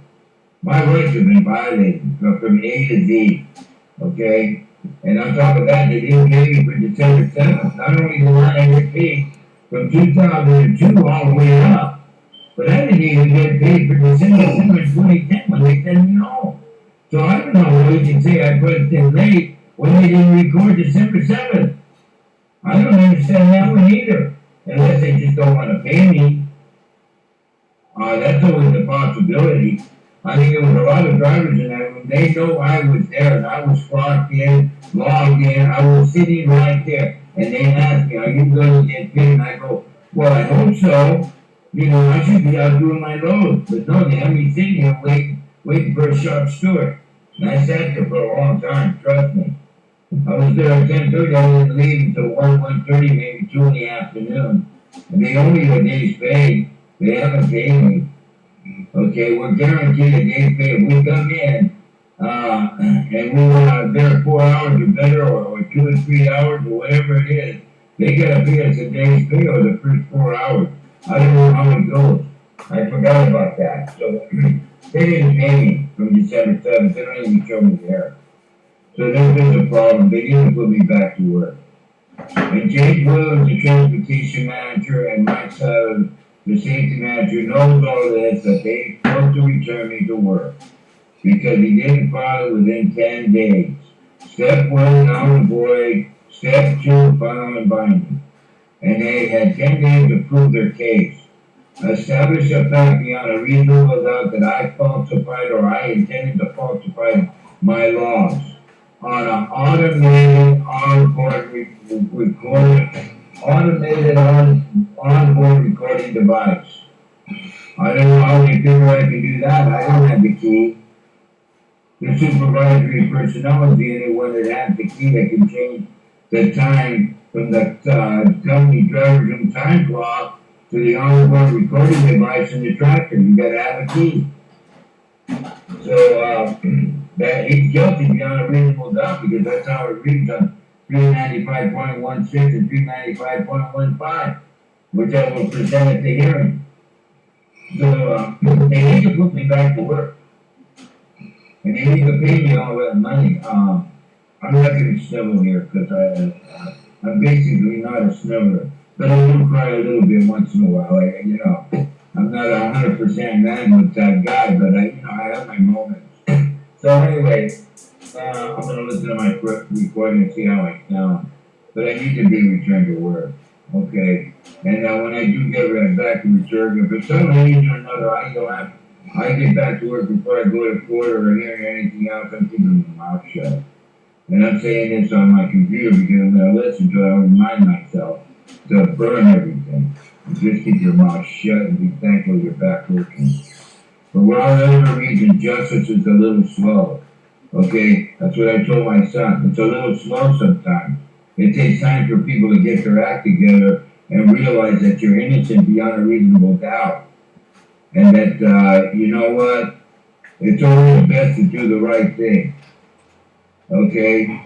My rights have been violated from A to Z, okay? And on top of that, they didn't pay me for December 7th. Not only did I get paid from 2002 all the way up, but I didn't even get paid for December 7th, 2010 when they said no. So I don't know how you can say I put it late when they didn't record December 7th. I don't understand that one either, unless they just don't want to pay me. That's always a possibility. I think there was a lot of drivers in that room. They know I was there and I was clocked in, logged in. I was sitting right there. And they asked me, are you going to get paid? And I go, well, I hope so. You know, I should be out doing my loads. But no, they have me sitting here waiting for a shop steward. And I sat there for a long time, trust me. I was there at 10:30, I didn't leave until 1:30, maybe 2 in the afternoon. And they owe me a day's pay. They haven't paid me. Okay, we're guaranteed a day's pay. If we come in, and we were there 4 hours or better, or 2 or 3 hours, or whatever it is, they gotta pay us a day's pay or the first 4 hours. I don't know how it goes. I forgot about that. So, they didn't pay me from December 7th. They don't even show me there. So there's a problem. They didn't put me back to work. And James Williams, the transportation manager, and myself, the safety manager, knows all this, that they supposed to return me to work because he didn't file it within 10 days. Step 1, null and void. Step 2, final and binding. And they had 10 days to prove their case. Establish a fact beyond a reasonable doubt that I falsified or I intended to falsify my laws on an automated onboard recording device. I don't know how many people I can do that. I don't have the key. The supervisory personnel is the only one that has the key that can change the time from the company driver's room time clock to the onboard recording device in the tractor. You gotta have a key. So, that he's guilty beyond a reasonable doubt because that's how it reads on 395.16 and 395.15, which I will present at the hearing. So, they need to put me back to work. And they need to pay me all that money. I'm not going to snivel here because I'm basically not a sniveler. But I do cry a little bit once in a while. You know, I'm not 100% man with that guy, but I have my moments. So anyway, I'm going to listen to my recording and see how I sound. But I need to be returned to work, okay? And when I do get back to return, if for some reason or another I get back to work before I go to court or hearing anything else, I'm keeping my mouth shut. And I'm saying this on my computer because I'm going to listen to it and remind myself to burn everything. Just keep your mouth shut and be thankful you're back working. For whatever reason, justice is a little slow. Okay? That's what I told my son. It's a little slow sometimes. It takes time for people to get their act together and realize that you're innocent beyond a reasonable doubt. And that, you know what? It's always best to do the right thing. Okay?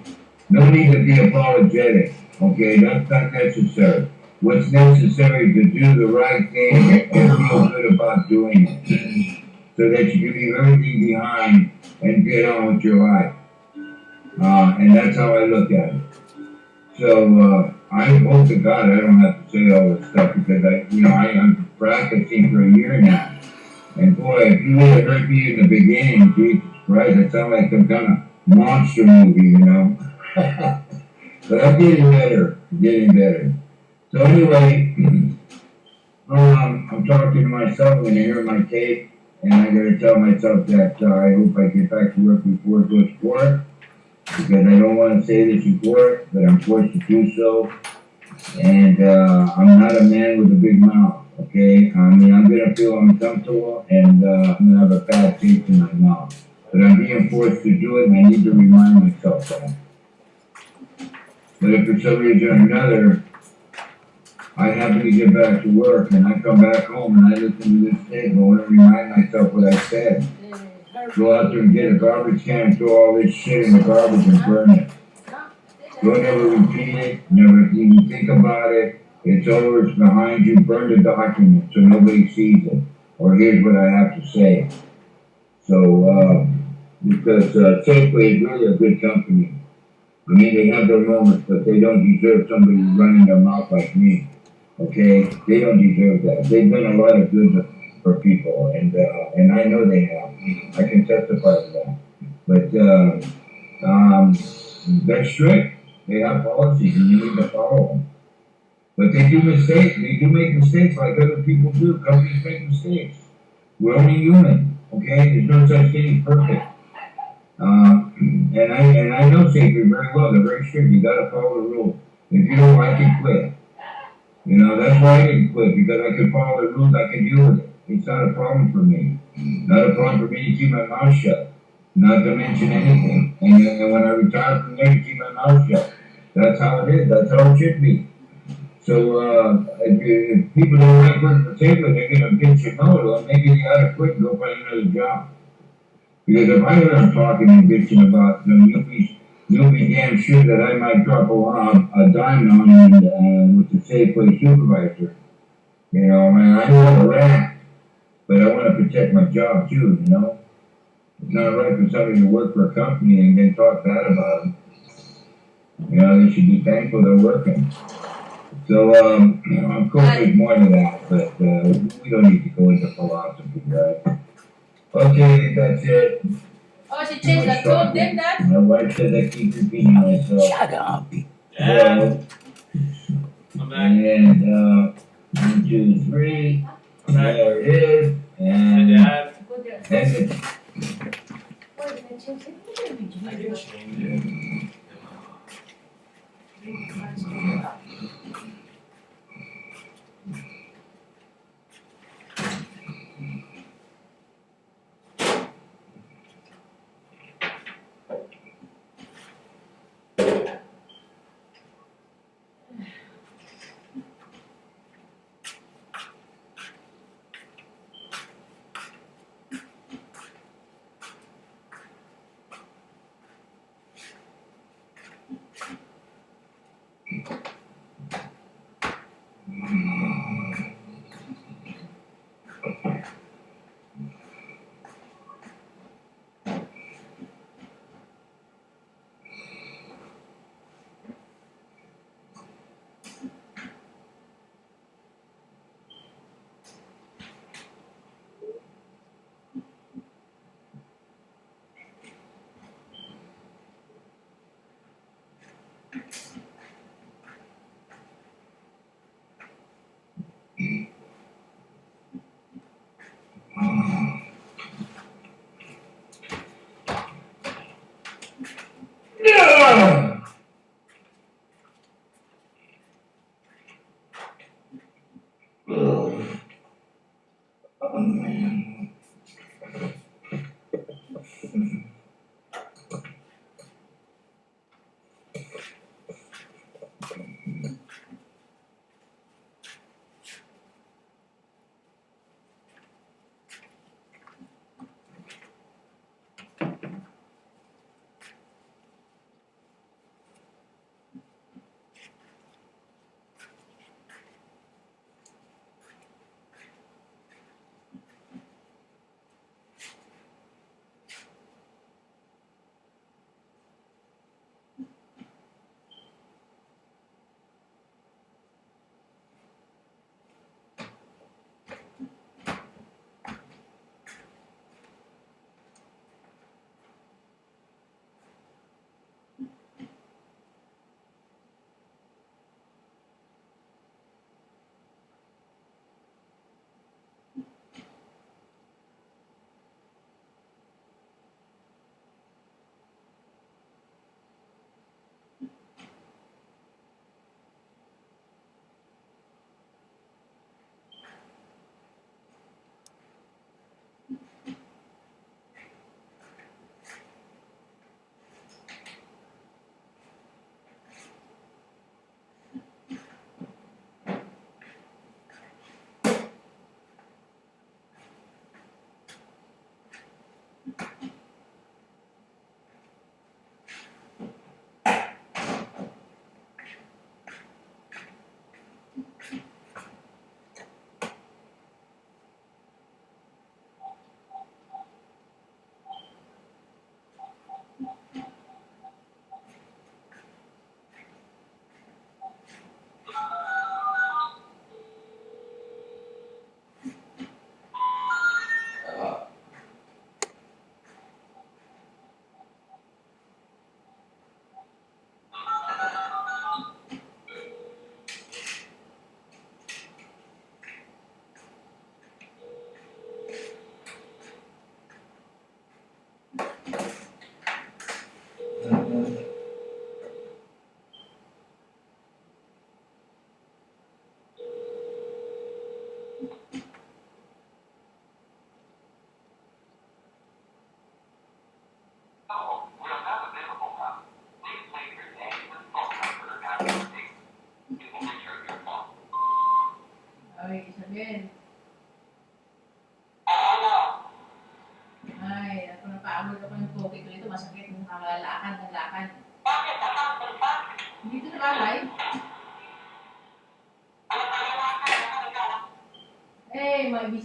No need to be apologetic. Okay? That's not necessary. What's necessary is to do the right thing and feel good about doing it. So that you can leave everything behind and get on with your life. And that's how I look at it. So, I hope to God I don't have to say all this stuff because I'm practicing for a year now. And boy, if you would have heard me in the beginning, Jesus Christ, it sounded like some kind of monster movie, you know. But I'm getting better. So anyway, I'm talking to myself, I'm going to hear my tape. And I'm going to tell myself that I hope I get back to work before it goes to court, because I don't want to say this in court, but I'm forced to do so. And I'm not a man with a big mouth, okay? I mean, I'm going to feel uncomfortable, and I'm going to have a bad taste in my mouth. but I'm being forced to do it, and I need to remind myself that. But if for some reason or another, I happen to get back to work, and I come back home, and I listen to this tape, I want to remind myself what I said. Go out there and get a garbage can, throw all this shit in the garbage and burn it. Don't ever repeat it, never even think about it. It's over, it's behind you, burn the document so nobody sees it. Or here's what I have to say. So, because SAFEWAY is really a good company. I mean, they have their moments, but they don't deserve somebody running their mouth like me. Okay? They don't deserve that. They've done a lot of good for people, and I know they have. I can testify to that. But, they're strict. They have policies, and you need to follow them. But they do mistakes. They do make mistakes like other people do. Companies make mistakes. We're only human, okay? There's no such thing as perfect. And I know SAFEWAY very well. They're very strict. You gotta follow the rules. If you don't like it, quit. You know, that's why I didn't quit, because I could follow the rules, I could deal with it. It's not a problem for me. Not a problem for me to keep my mouth shut. Not to mention anything. And when I retire from there, to keep my mouth shut. That's how it is. That's how it should be. So, if people don't like working for SAFEWAY, they're gonna bitch and moan, well, maybe they ought to quit and go find another job. Because if I hear them talking and bitching about them, you'll be damn sure that I might drop a dime on with the SAFEWAY supervisor. You know, man, I know how to rat, but I want to protect my job too, you know? It's not right for somebody to work for a company and then talk bad about them. You know, they should be thankful they're working. So, of course there's more to that, but we don't need to go into philosophy, right? Okay, that's it. Oh, she changed the tone, did that? My wife said I keep repeating myself. Shut up. So, I'm back. and 1, 2, 3. I'm back. There it is. Hi, And Dad. and it. I can change it. Yeah! Oh, man.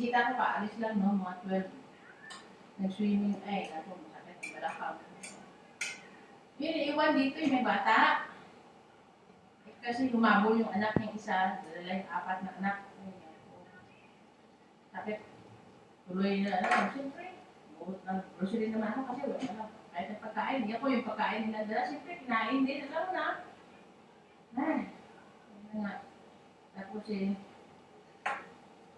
bisita ko paalis lang, no? Mga 12. Nag-swimming, ay, naku, masakit ang balakang. Yun, iwan dito yung may bata. Kasi humabol yung anak ng isa, dala yung 4 na anak. Sakit. Tuloy na, siyempre, buhot ng grocery naman ako kasi wala na. Kahit ang pagkain, hindi ako yung pagkain nila dala, siyempre, kinain din, alam mo na. Ay, ano nga. Tapos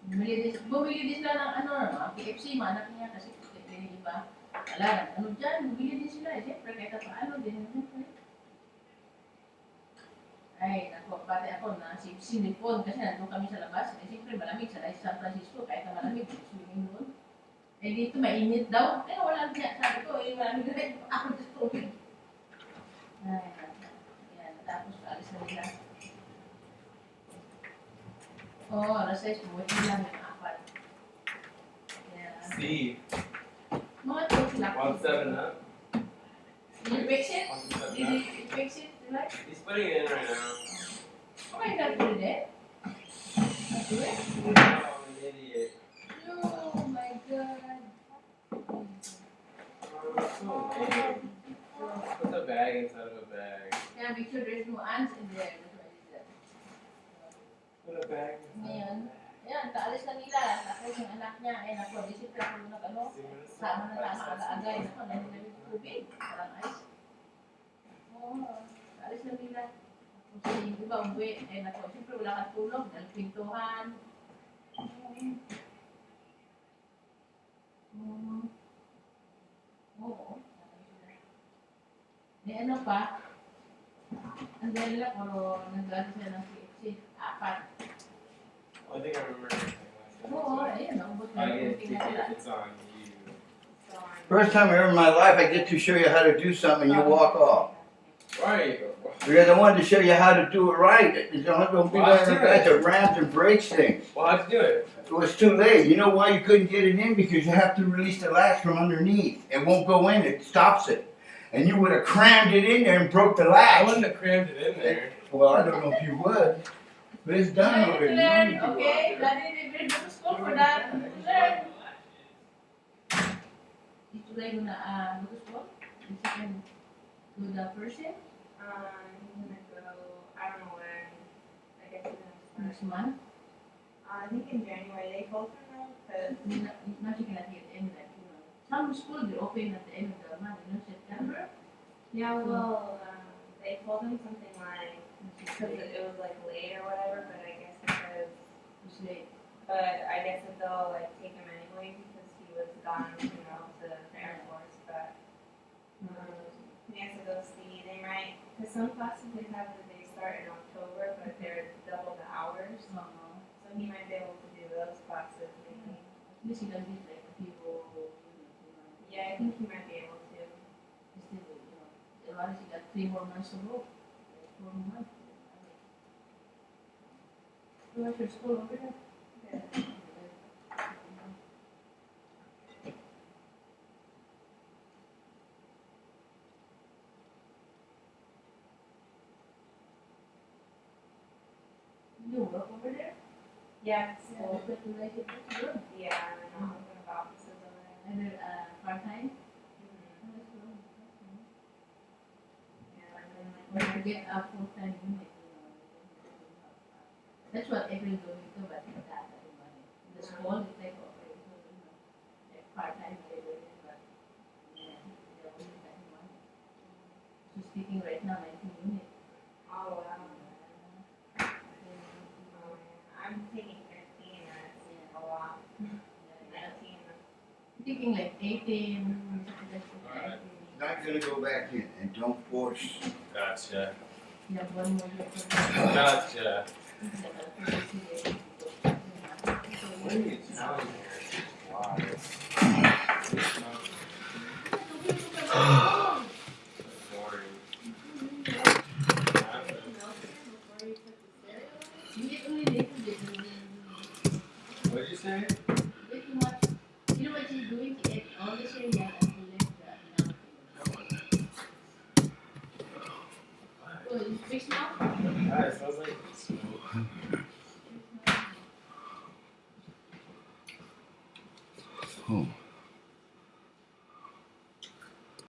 bumili din sila ng mga KFC, mga anak niya, kasi yung iba. Wala, dyan, bumili din sila, siyempre, kahit paano din. Ay, naku, pati ako na sinipon kasi nandun kami sa labas. Eh, siyempre malamig sa San Francisco, kahit na malamig, swimming doon. Eh, dito mainit daw. Eh, wala niya. Sabi ko, malamig na rin ako sa tubig. Ay, yan. Tapos, alis na nila. Oo, alas 6, bumuti lang yung 4. Yeah. Steve, Mga 2 sila. 1-7 up. Did you fix it? 1-7 Did up. you fix it? Right? He's putting it in right now. Oh my God, put it there? Do it? Oh, an idiot. Oh my God. Oh, so lame. Put the bag inside of a bag. Yeah, make sure there's no ants in there. That's what it said. Put a bag inside Ngayon, of a bag. ayan, kaalis na nila. Tapos yung anak niya, ay naku, disipra ko na sama na tama agay. Naku, namin tubig. Parang ice. Oo, kaalis na nila. Tapos yung iba, umuwi. Ay naku, siyempre wala kang tulog. Dahil pintuhan. Oo. May ano pa? Ang dahil lang, nag-ano siya ng KFC. 4. Oh, I think I remember everything last Oo, time. ayun. Naubos I na get yung kunting na sila. it's on you. First time ever in my life I get to show you how to do something and you walk off. Right. Because I wanted to show you how to do it right. Don't be one of the guys that rams and breaks things. Well, how'd you do it? It was too late. You know why you couldn't get it in? Because you have to release the latch from underneath. It won't go in, it stops it. And you would have crammed it in there and broke the I latch. wouldn't have crammed it in there. Well, I don't know if you would. But it's done already. You don't need to go Okay, out there. Daddy, they go to school for that. Learn. Dito tayo na go to school? If you can do the person I'm gonna go, I don't know when, I guess it's gonna next start. month. I think in January, they told me though, cause, Not you cannot get in like, some school they open at the end of the month, September. yeah, well, they told him something like, cause it was like late or whatever, but I guess because, It's late. but I guess that they'll like take him anyway because he was gone, to the Air Force, but, he has to go see, they might, cause some classes they have that they start in October, but they're double the hours, so he might be able to do those classes maybe. This is gonna be like people, Yeah, I think he might be able to. a lot of you got 3 more months to go. 4 more months. So what's your school over there? Yeah. You work over there? Yeah, So, so, but you like it, that's good. yeah, and I'm open about offices over there. And then, part-time? Mm-hmm. That's good. Yeah, and then When like, you get a full-time unit, that's what every doing too, but not that money. The school, it's like, okay, like part-time labor, but, yeah, they only got money. So speaking right now, 19 units. oh wow. Oh, yeah. I'm taking 15, and it's a lot. 19. Thinking like 18, Alright. Not gonna go back in and don't force. Gotcha. you have 1 more year for Gotcha. that. What are you telling me?